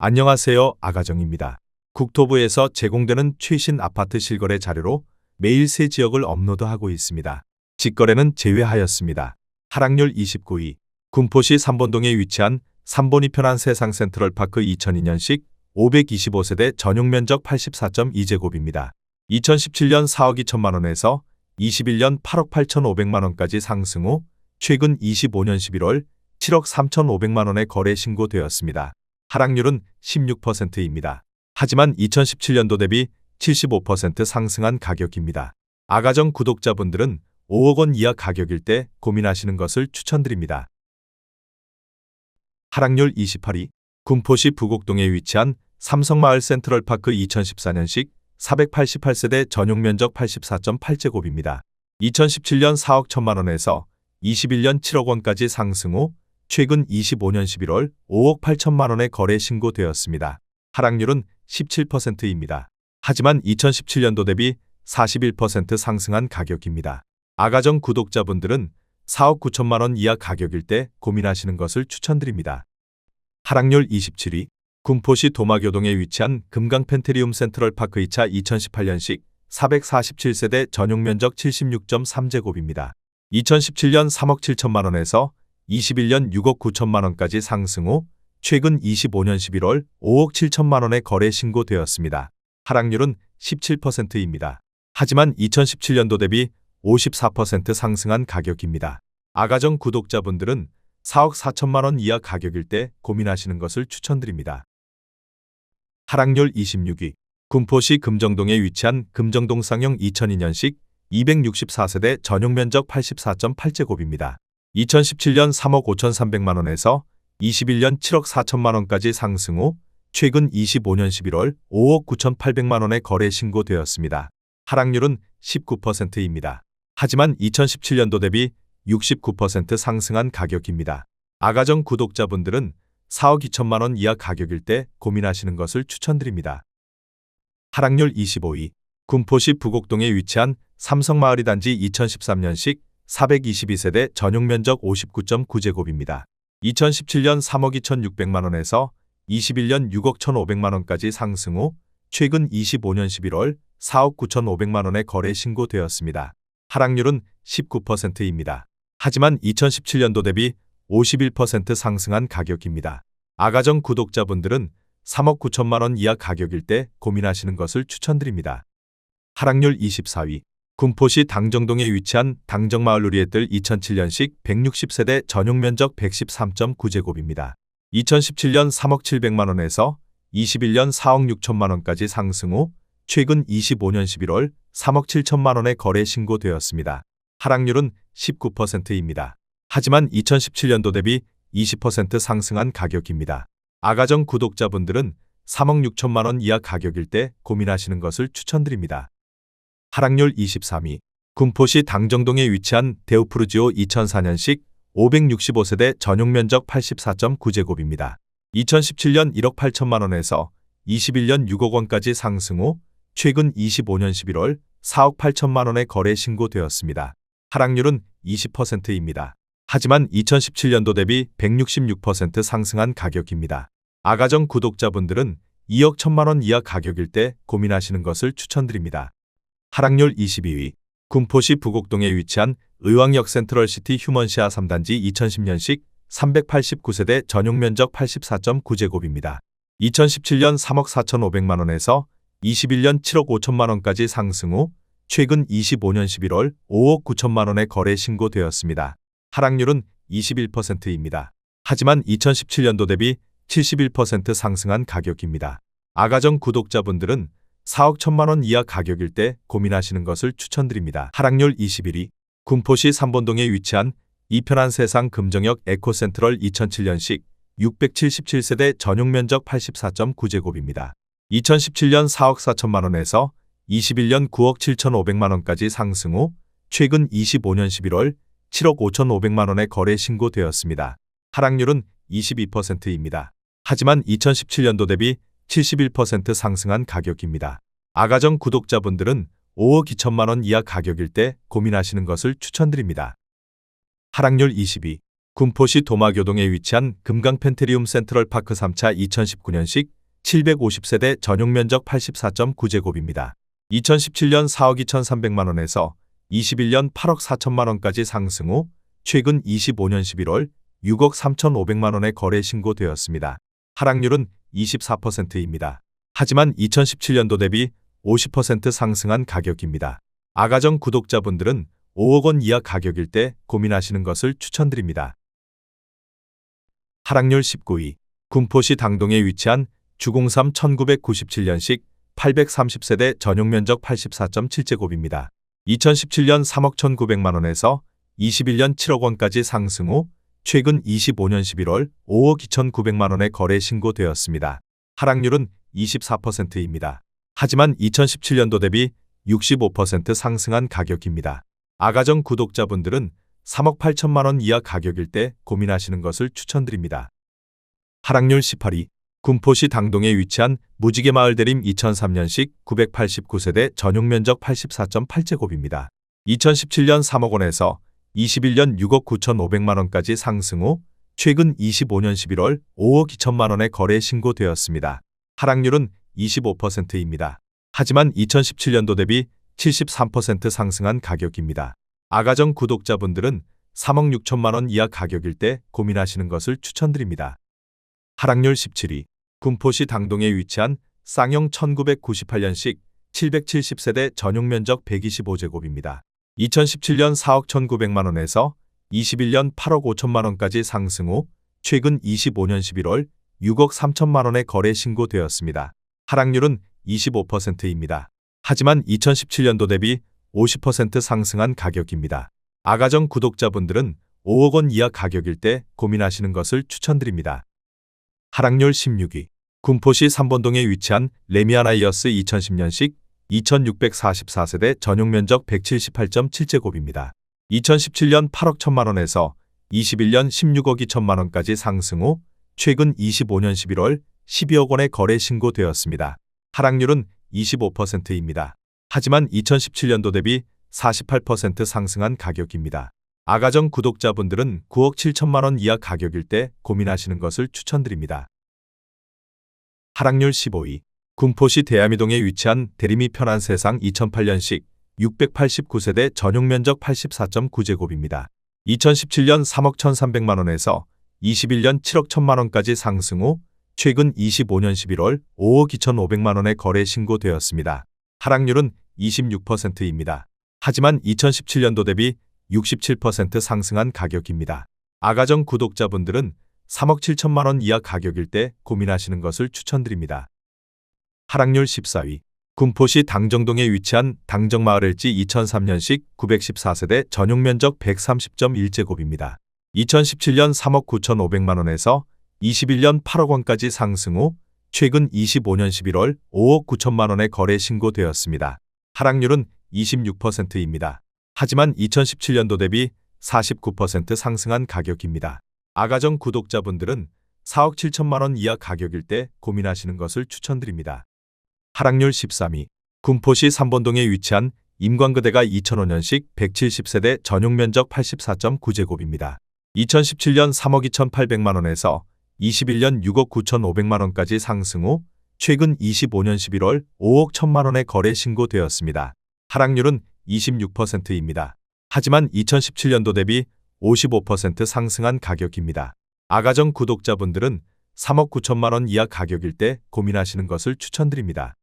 안녕하세요. 아가정입니다. 국토부에서 제공되는 최신 아파트 실거래 자료로 매일 새 지역을 업로드하고 있습니다. 직거래는 제외하였습니다. 하락률 29위. 군포시 3번동에 위치한 3번이 편한 세상 센트럴파크 2002년식 525세대 전용면적 84.2제곱입니다. 2017년 4억 2천만 원에서 21년 8억 8천5백만 원까지 상승 후 최근 25년 11월 7억 3천5백만 원에 거래 신고되었습니다. 하락률은 16%입니다. 하지만 2017년도 대비 75% 상승한 가격입니다. 아가정 구독자분들은 5억 원 이하 가격일 때 고민하시는 것을 추천드립니다. 하락률 28위. 군포시 부곡동에 위치한 삼성마을 센트럴파크 2014년식 488세대 전용면적 84.8제곱입니다. 2017년 4억 1천만 원에서 21년 7억 원까지 상승 후 최근 25년 11월 5억 8천만 원에 거래 신고되었습니다. 하락률은 17%입니다. 하지만 2017년도 대비 41% 상승한 가격입니다. 아가정 구독자분들은 4억 9천만 원 이하 가격일 때 고민하시는 것을 추천드립니다. 하락률 27위. 군포시 도마교동에 위치한 금강펜트리움 센트럴파크 2차 2018년식 447세대 전용면적 76.3제곱입니다. 2017년 3억 7천만 원에서 21년 6억 9천만 원까지 상승 후 최근 25년 11월 5억 7천만 원에 거래 신고되었습니다. 하락률은 17%입니다. 하지만 2017년도 대비 54% 상승한 가격입니다. 아가정 구독자분들은 4억 4천만 원 이하 가격일 때 고민하시는 것을 추천드립니다. 하락률 26위. 군포시 금정동에 위치한 금정동 쌍용 2002년식 264세대 전용면적 84.8제곱입니다. 2017년 3억 5천3백만 원에서 21년 7억 4천만 원까지 상승 후 최근 25년 11월 5억 9천8백만 원에 거래 신고되었습니다. 하락률은 19%입니다. 하지만 2017년도 대비 69% 상승한 가격입니다. 아가정 구독자분들은 4억 2천만 원 이하 가격일 때 고민하시는 것을 추천드립니다. 하락률 25위. 군포시 부곡동에 위치한 삼성마을이 단지 2013년식 422세대 전용면적 59.9제곱입니다. 2017년 3억 2천6백만 원에서 21년 6억 1,500만 원까지 상승 후 최근 25년 11월 4억 9천5백만 원에 거래 신고되었습니다. 하락률은 19%입니다. 하지만 2017년도 대비 51% 상승한 가격입니다. 아가정 구독자분들은 3억 9천만 원 이하 가격일 때 고민하시는 것을 추천드립니다. 하락률 24위. 군포시 당정동에 위치한 당정마을 누리의뜰 2007년식 160세대 전용면적 113.9제곱입니다. 2017년 3억 7백만 원에서 21년 4억 6천만 원까지 상승 후 최근 25년 11월 3억 7천만 원에 거래 신고되었습니다. 하락률은 19%입니다. 하지만 2017년도 대비 20% 상승한 가격입니다. 아가정 구독자분들은 3억 6천만 원 이하 가격일 때 고민하시는 것을 추천드립니다. 하락률 23위. 군포시 당정동에 위치한 데우프루지오 2004년식 565세대 전용면적 84.9제곱입니다. 2017년 1억 8천만 원에서 21년 6억 원까지 상승 후 최근 25년 11월 4억 8천만 원에 거래 신고되었습니다. 하락률은 20%입니다. 하지만 2017년도 대비 166% 상승한 가격입니다. 아가정 구독자분들은 2억 1천만 원 이하 가격일 때 고민하시는 것을 추천드립니다. 하락률 22위. 군포시 부곡동에 위치한 의왕역 센트럴시티 휴먼시아 3단지 2010년식 389세대 전용면적 84.9제곱입니다. 2017년 3억 4천5백만 원에서 21년 7억 5천만 원까지 상승 후 최근 25년 11월 5억 9천만 원에 거래 신고되었습니다. 하락률은 21%입니다. 하지만 2017년도 대비 71% 상승한 가격입니다. 아가정 구독자분들은 4억 1천만 원 이하 가격일 때 고민하시는 것을 추천드립니다. 하락률 21위. 군포시 3번동에 위치한 이편한 세상 금정역 에코센트럴 2007년식 677세대 전용면적 84.9제곱입니다. 2017년 4억 4천만 원에서 21년 9억 7천5백만 원까지 상승 후 최근 25년 11월 7억 5천5백만 원에 거래 신고되었습니다. 하락률은 22%입니다. 하지만 2017년도 대비 71% 상승한 가격입니다. 아가정 구독자분들은 5억 2천만 원 이하 가격일 때 고민하시는 것을 추천드립니다. 하락률 22. 군포시 도마교동에 위치한 금강펜트리움 센트럴파크 3차 2019년식 750세대 전용면적 84.9제곱입니다. 2017년 4억 2,300만원에서 21년 8억 4천만원까지 상승 후 최근 25년 11월 6억 3,500만원에 거래 신고되었습니다. 하락률은 24%입니다. 하지만 2017년도 대비 50% 상승한 가격입니다. 아가정 구독자분들은 5억 원 이하 가격일 때 고민하시는 것을 추천드립니다. 하락률 19위, 군포시 당동에 위치한 주공삼 1997년식 830세대 전용면적 84.7제곱입니다. 2017년 3억 1,900만원에서 21년 7억 원까지 상승 후 최근 25년 11월 5억 2,900만원에 거래 신고되었습니다. 하락률은 24%입니다. 하지만 2017년도 대비 65% 상승한 가격입니다. 아가정 구독자분들은 3억 8천만원 이하 가격일 때 고민하시는 것을 추천드립니다. 하락률 18위, 군포시 당동에 위치한 무지개마을 대림 2003년식 989세대 전용면적 84.8제곱입니다. 2017년 3억 원에서 21년 6억 9,500만원까지 상승 후 최근 25년 11월 5억 2천만원에 거래 신고되었습니다. 하락률은 25%입니다. 하지만 2017년도 대비 73% 상승한 가격입니다. 아가정 구독자분들은 3억 6천만원 이하 가격일 때 고민하시는 것을 추천드립니다. 하락률 17위, 군포시 당동에 위치한 쌍용 1998년식 770세대 전용면적 125제곱입니다. 2017년 4억 1,900만원에서 21년 8억 5천만원까지 상승 후 최근 25년 11월 6억 3천만원에 거래 신고되었습니다. 하락률은 25%입니다. 하지만 2017년도 대비 50% 상승한 가격입니다. 아가정 구독자분들은 5억 원 이하 가격일 때 고민하시는 것을 추천드립니다. 하락률 16위, 군포시 3번동에 위치한 레미아나이어스 2010년식 2644세대 전용면적 178.7제곱입니다. 2017년 8억 1천만원에서 21년 16억 2천만원까지 상승 후 최근 25년 11월 12억 원에 거래 신고되었습니다. 하락률은 25%입니다. 하지만 2017년도 대비 48% 상승한 가격입니다. 아가정 구독자분들은 9억 7천만원 이하 가격일 때 고민하시는 것을 추천드립니다. 하락률 15위, 군포시 대암이동에 위치한 대림이 편한 세상 2008년식 689세대 전용면적 84.9제곱입니다. 2017년 3억 1,300만원에서 21년 7억 1천만원까지 상승 후 최근 25년 11월 5억 2,500만원에 거래 신고되었습니다. 하락률은 26%입니다. 하지만 2017년도 대비 67% 상승한 가격입니다. 아가정 구독자분들은 3억 7천만원 이하 가격일 때 고민하시는 것을 추천드립니다. 하락률 14위, 군포시 당정동에 위치한 당정마을일지 2003년식 914세대 전용면적 130.1제곱입니다. 2017년 3억 9,500만원에서 21년 8억 원까지 상승 후 최근 25년 11월 5억 9천만원에 거래 신고되었습니다. 하락률은 26%입니다. 하지만 2017년도 대비 49% 상승한 가격입니다. 아가정 구독자분들은 4억 7천만원 이하 가격일 때 고민하시는 것을 추천드립니다. 하락률 13위, 군포시 3번동에 위치한 임광그대가 2005년식 170세대 전용면적 84.9제곱입니다. 2017년 3억 2,800만원에서 21년 6억 9,500만원까지 상승 후 최근 25년 11월 5억 1천만원에 거래 신고되었습니다. 하락률은 26%입니다. 하지만 2017년도 대비 55% 상승한 가격입니다. 아가정 구독자분들은 3억 9천만원 이하 가격일 때 고민하시는 것을 추천드립니다.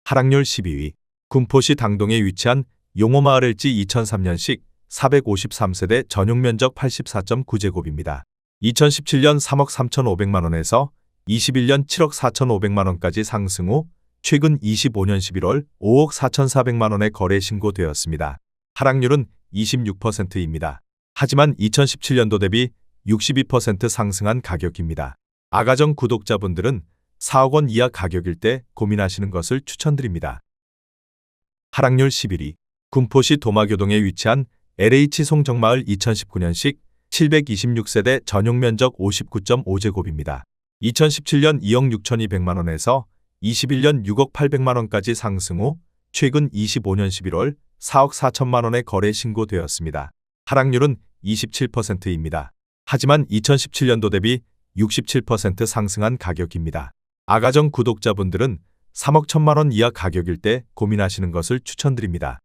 하락률 12위, 군포시 당동에 위치한 용호마을일지 2003년식 453세대 전용면적 84.9제곱입니다. 2017년 3억 3,500만원에서 21년 7억 4,500만원까지 상승 후 최근 25년 11월 5억 4,400만원에 거래 신고되었습니다. 하락률은 26%입니다. 하지만 2017년도 대비 62% 상승한 가격입니다. 아가정 구독자분들은 4억 원 이하 가격일 때 고민하시는 것을 추천드립니다. 하락률 11위, 군포시 도마교동에 위치한 LH 송정마을 2019년식 726세대 전용면적 59.5제곱입니다. 2017년 2억 6,200만원에서 21년 6억 800만원까지 상승 후 최근 25년 11월 4억 4천만원에 거래 신고되었습니다. 하락률은 27%입니다. 하지만 2017년도 대비 67% 상승한 가격입니다. 아가정 구독자분들은 3억 1천만 원 이하 가격일 때 고민하시는 것을 추천드립니다.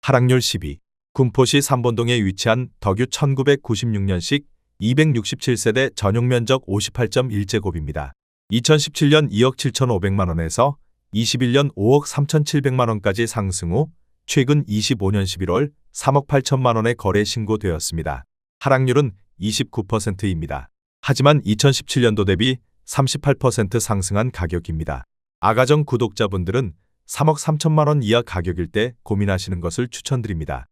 하락률 12. 군포시 3번동에 위치한 덕유 1996년식 267세대 전용 면적 58.1제곱입니다. 2017년 2억 7,500만 원에서 21년 5억 3,700만 원까지 상승 후 최근 25년 11월 3억 8천만 원에 거래 신고되었습니다. 하락률은 29%입니다. 하지만 2017년도 대비 38% 상승한 가격입니다. 아가정 구독자분들은 3억 3천만 원 이하 가격일 때 고민하시는 것을 추천드립니다.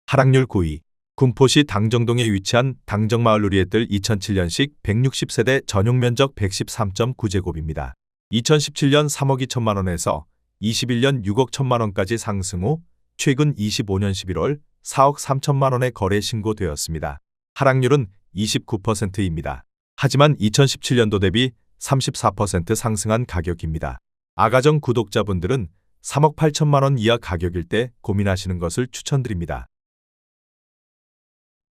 하락률 9위. 군포시 당정동에 위치한 당정마을 누리애들 2007년식 160세대 전용 면적 113.9제곱입니다. 2017년 3억 2천만 원에서 21년 6억 1천만 원까지 상승 후 최근 25년 11월 4억 3천만 원에 거래 신고되었습니다. 하락률은 29%입니다. 하지만 2017년도 대비 34% 상승한 가격입니다. 아가정 구독자분들은 3억 8천만 원 이하 가격일 때 고민하시는 것을 추천드립니다.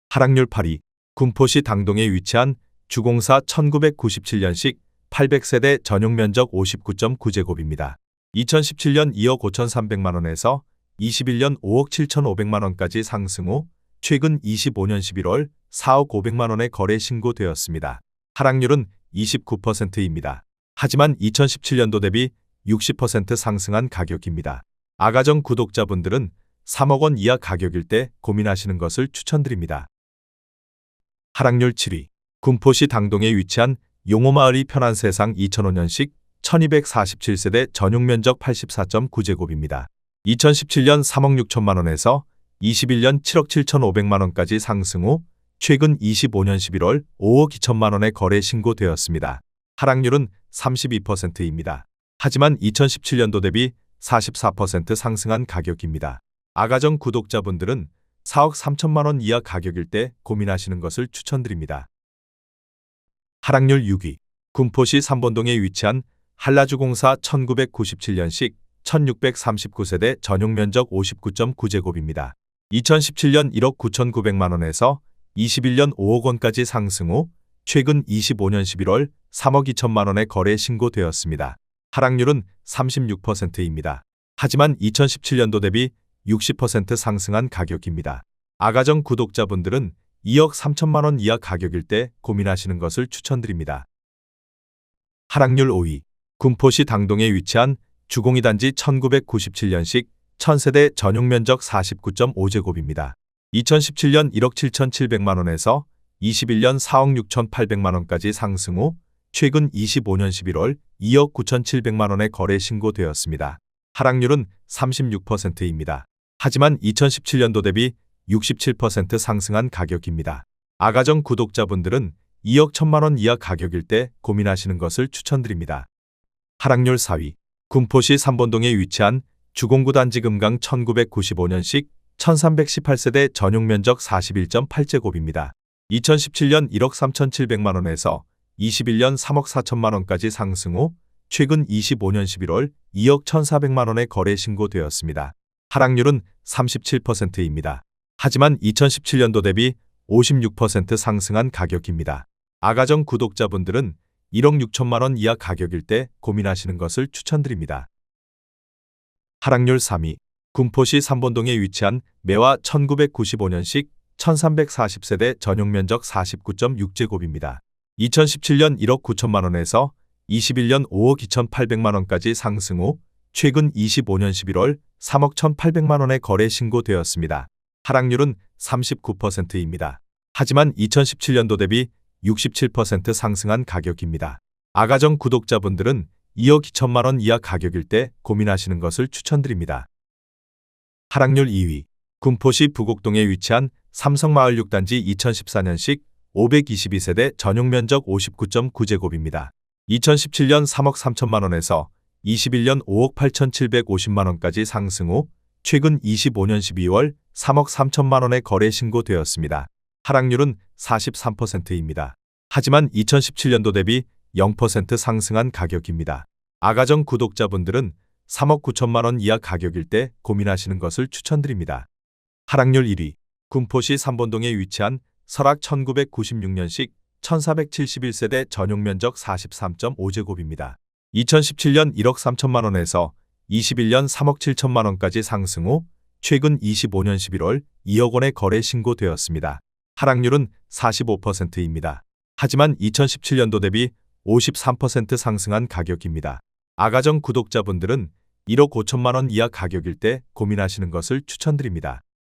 하락률 8위. 군포시 당동에 위치한 주공사 1997년식 800세대 전용 면적 59.9제곱입니다. 2017년 2억 5,300만 원에서 21년 5억 7,500만 원까지 상승 후 최근 25년 11월 4억 500만 원에 거래 신고되었습니다. 하락률은 29%입니다. 하지만 2017년도 대비 60% 상승한 가격입니다. 아가정 구독자분들은 3억 원 이하 가격일 때 고민하시는 것을 추천드립니다. 하락률 7위. 군포시 당동에 위치한 용호마을이 편한 세상 2005년식 1247세대 전용 면적 84.9제곱입니다. 2017년 3억 6천만 원에서 21년 7억 7,500만 원까지 상승 후 최근 25년 11월 5억 2천만 원에 거래 신고되었습니다. 하락률은 32%입니다. 하지만 2017년도 대비 44% 상승한 가격입니다. 아가정 구독자분들은 4억 3천만 원 이하 가격일 때 고민하시는 것을 추천드립니다. 하락률 6위. 군포시 3번동에 위치한 한라주공사 1997년식 1639세대 전용 면적 59.9제곱입니다. 2017년 1억 9,900만 원에서 21년 5억 원까지 상승 후 최근 25년 11월 3억 2천만 원에 거래 신고되었습니다. 하락률은 36%입니다. 하지만 2017년도 대비 60% 상승한 가격입니다. 아가정 구독자분들은 2억 3천만 원 이하 가격일 때 고민하시는 것을 추천드립니다. 하락률 5위. 군포시 당동에 위치한 주공이 단지 1997년식 1000세대 전용 면적 49.5제곱입니다. 2017년 1억 7,700만 원에서 21년 4억 6,800만 원까지 상승 후 최근 25년 11월 2억 9,700만 원에 거래 신고되었습니다. 하락률은 36%입니다. 하지만 2017년도 대비 67% 상승한 가격입니다. 아가정 구독자분들은 2억 1천만 원 이하 가격일 때 고민하시는 것을 추천드립니다. 하락률 4위. 군포시 3번동에 위치한 주공구 단지 금강 1995년식 1318세대 전용 면적 41.8제곱입니다. 2017년 1억 3,700만 원에서 21년 3억 4천만 원까지 상승 후 최근 25년 11월 2억 1,400만 원에 거래 신고되었습니다. 하락률은 37%입니다. 하지만 2017년도 대비 56% 상승한 가격입니다. 아가정 구독자분들은 1억 6천만 원 이하 가격일 때 고민하시는 것을 추천드립니다. 하락률 3위. 군포시 3번동에 위치한 매화 1995년식 1340세대 전용 면적 49.6제곱입니다. 2017년 1억 9천만 원에서 21년 5억 2,800만 원까지 상승 후 최근 25년 11월 3억 1,800만 원에 거래 신고되었습니다. 하락률은 39%입니다. 하지만 2017년도 대비 67% 상승한 가격입니다. 아가정 구독자분들은 2억 2천만 원 이하 가격일 때 고민하시는 것을 추천드립니다. 하락률 2위. 군포시 부곡동에 위치한 삼성마을 6단지 2014년식 522세대 전용 면적 59.9제곱입니다. 2017년 3억 3천만 원에서 21년 5억 8,750만 원까지 상승 후 최근 25년 12월 3억 3천만 원에 거래 신고되었습니다. 하락률은 43%입니다. 하지만 2017년도 대비 0% 상승한 가격입니다. 아가정 구독자분들은 3억 9천만 원 이하 가격일 때 고민하시는 것을 추천드립니다. 하락률 1위. 군포시 삼본동에 위치한 설악 1996년식 1471세대 전용 면적 43.5제곱입니다. 2017년 1억 3천만 원에서 21년 3억 7천만 원까지 상승 후 최근 25년 11월 2억 원에 거래 신고되었습니다. 하락률은 45%입니다. 하지만 2017년도 대비 53% 상승한 가격입니다. 아가정 구독자분들은 1억 5천만 원 이하 가격일 때 고민하시는 것을 추천드립니다.